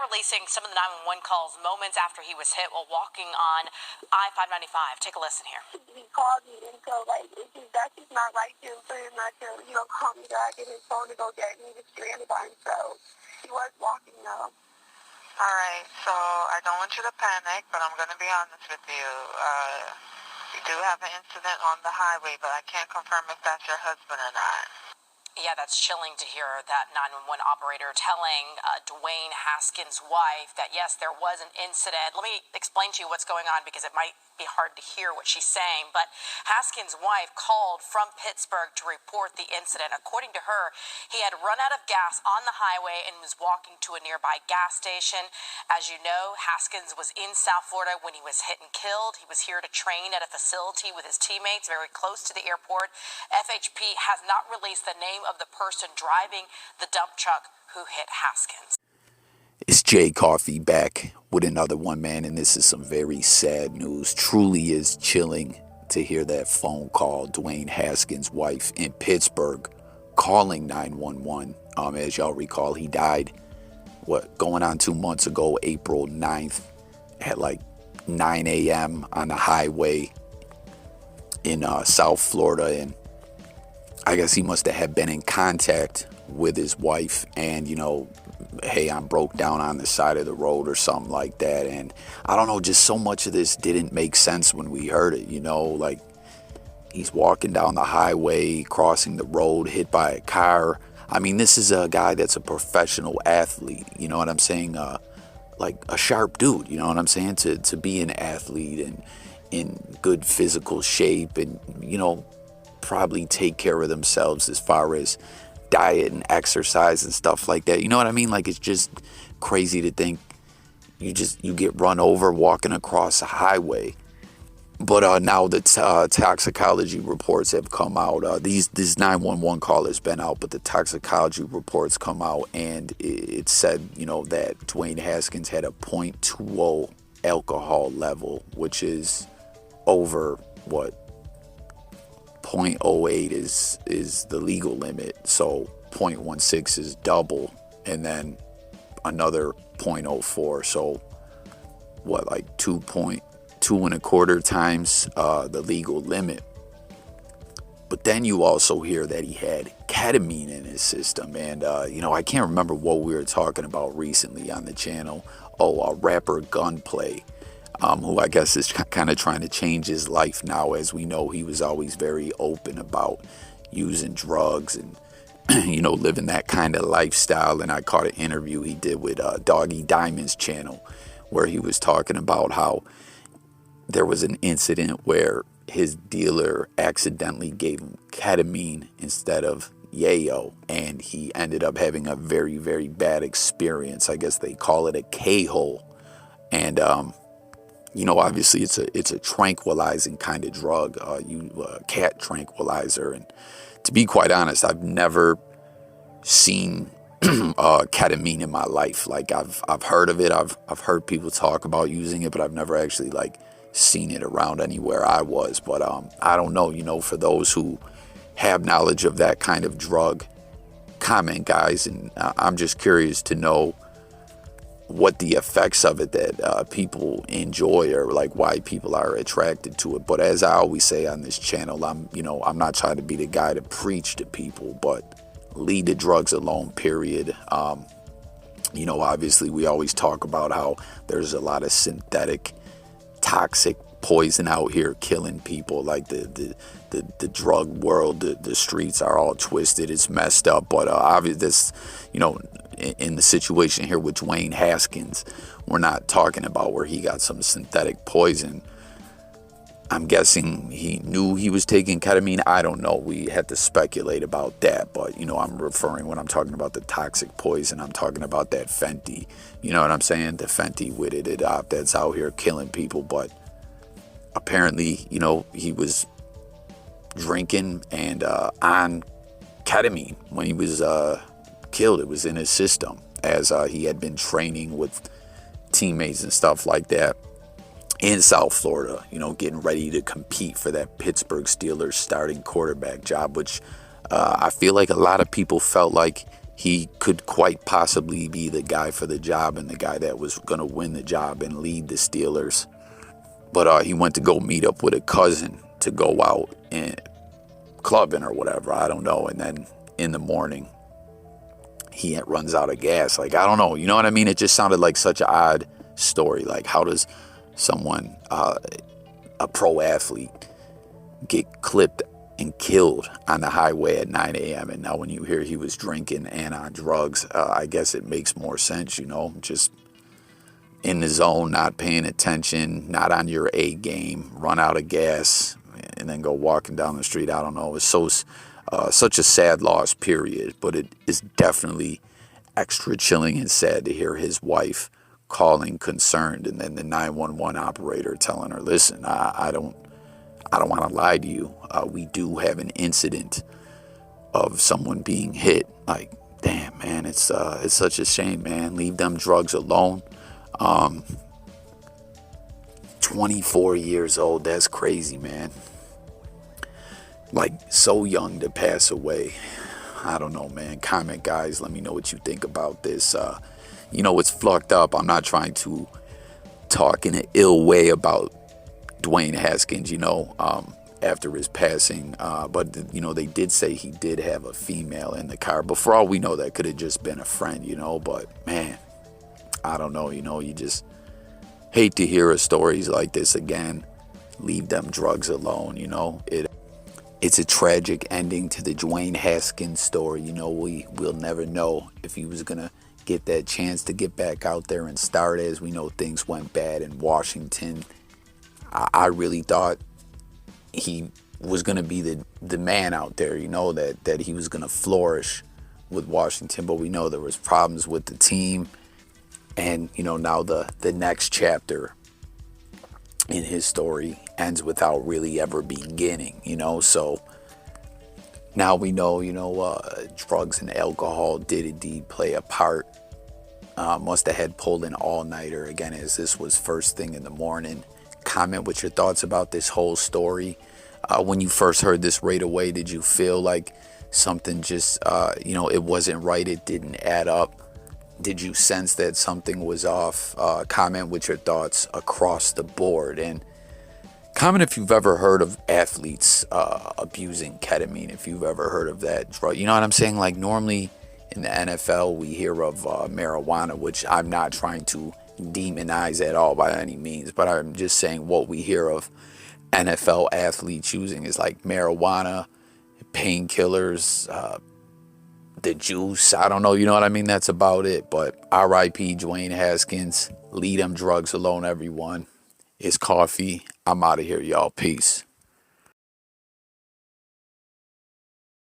releasing some of the 911 calls moments after he was hit while walking on I-595. Take a listen here. He called me, and so, like, that's just not right to him for him not to, call me back and his phone to go dead, and he was stranded by himself. He was walking, though. All right, so I don't want you to panic, but I'm going to be honest with you. You do have an incident on the highway, but I can't confirm if that's your husband or not. Yeah, that's chilling to hear that 911 operator telling Dwayne Haskins' wife that, yes, there was an incident. Let me explain to you what's going on because it might be hard to hear what she's saying. But Haskins' wife called from Pittsburgh to report the incident. According to her, he had run out of gas on the highway and was walking to a nearby gas station. As you know, Haskins was in South Florida when he was hit and killed. He was here to train at a facility with his teammates very close to the airport. FHP has not released the name of the person driving the dump truck who hit Haskins. It's Jay Coffee back with another one, man, and this is some very sad news. Truly is chilling to hear that phone call. Dwayne Haskins' wife in Pittsburgh calling 911. As y'all recall, he died, going on 2 months ago, April 9th at like 9 a.m. on the highway in South Florida, and I guess he must have been in contact with his wife and, hey, I'm broke down on the side of the road or something like that. And I don't know, just so much of this didn't make sense when we heard it, like he's walking down the highway, crossing the road, hit by a car. I mean, this is a guy that's a professional athlete, you know what I'm saying? Like a sharp dude, you know what I'm saying? To be an athlete and in good physical shape and, probably take care of themselves as far as diet and exercise and stuff like that. You know what I mean? Like, it's just crazy to think you get run over walking across a highway. But now the toxicology reports have come out. This 911 call has been out, but the toxicology reports come out, and it said, that Dwayne Haskins had a .20 alcohol level, which is over what? .08 is the legal limit, so .16 is double, and then another .04, so what, like 2.25 times the legal limit. But then you also hear that he had ketamine in his system, and I can't remember what we were talking about recently on the channel. Rapper Gunplay, who I guess is kind of trying to change his life now. As we know, he was always very open about using drugs and, living that kind of lifestyle. And I caught an interview he did with Doggy Diamond's channel where he was talking about how there was an incident where his dealer accidentally gave him ketamine instead of yayo, and he ended up having a very, very bad experience. I guess they call it a K-hole. And, obviously it's a tranquilizing kind of drug, cat tranquilizer. And to be quite honest, I've never seen ketamine in my life. Like I've heard of it. I've heard people talk about using it, but I've never actually seen it around anywhere I was. But I don't know, for those who have knowledge of that kind of drug, comment, guys. And I'm just curious to know what the effects of it that people enjoy, or why people are attracted to it. But as I always say on this channel, I'm not trying to be the guy to preach to people, but leave the drugs alone, period. Obviously we always talk about how there's a lot of synthetic toxic poison out here killing people. Like the drug world, the streets are all twisted, it's messed up. But obviously this, in the situation here with Dwayne Haskins, we're not talking about where he got some synthetic poison. I'm guessing he knew he was taking ketamine. I don't know. We have to speculate about that. But, I'm referring, when I'm talking about the toxic poison, I'm talking about that Fenty. You know what I'm saying? The Fenty with it that's out here killing people. But apparently, he was drinking and on ketamine when he was killed. It was in his system, as he had been training with teammates and stuff like that in South Florida, getting ready to compete for that Pittsburgh Steelers starting quarterback job, which I feel like a lot of people felt like he could quite possibly be the guy for the job and the guy that was going to win the job and lead the Steelers. But he went to go meet up with a cousin to go out and clubbing or whatever. I don't know. And then in the morning, he runs out of gas. Like, I don't know. You know what I mean? It just sounded like such an odd story. Like, how does someone, a pro athlete, get clipped and killed on the highway at 9 a.m. And now when you hear he was drinking and on drugs, I guess it makes more sense, you know, just in the zone, not paying attention, not on your A game, run out of gas, and then go walking down the street. I don't know. It's such a sad loss, period. But it is definitely extra chilling and sad to hear his wife calling concerned, and then the 911 operator telling her, listen, I don't want to lie to you. We do have an incident of someone being hit. Like, damn, man, it's such a shame, man. Leave them drugs alone. 24 years old. That's crazy, man. Like, so young to pass away. I don't know, man. Comment, guys. Let me know what you think about this. You know, it's fucked up. I'm not trying to talk in an ill way about Dwayne Haskins, you know, after his passing. But, you know, they did say he did have a female in the car. But for all we know, that could have just been a friend, you know. But, man, I don't know, you know, you just hate to hear stories like this again. Leave them drugs alone, you know. It's a tragic ending to the Dwayne Haskins story. You know, we'll never know if he was going to get that chance to get back out there and start. As we know, things went bad in Washington. I really thought he was going to be the man out there, you know, that he was going to flourish with Washington. But we know there was problems with the team. And, you know, now the next chapter in his story ends without really ever beginning, you know. So now we know, you know, drugs and alcohol did indeed play a part. Must have had pulled an all-nighter, again, as this was first thing in the morning. Comment with your thoughts about this whole story. When you first heard this right away, did you feel like something just, you know, it wasn't right, it didn't add up? Did you sense that something was off? Comment with your thoughts across the board. And comment if you've ever heard of athletes abusing ketamine, if you've ever heard of that drug. You know what I'm saying? Like, normally in the NFL, we hear of marijuana, which I'm not trying to demonize at all by any means, but I'm just saying what we hear of NFL athletes using is like marijuana, painkillers, the juice. I don't know, you know what I mean? That's about it. But R.I.P. Dwayne Haskins. Leave them drugs alone, everyone. It's coffee. I'm out of here, y'all. Peace.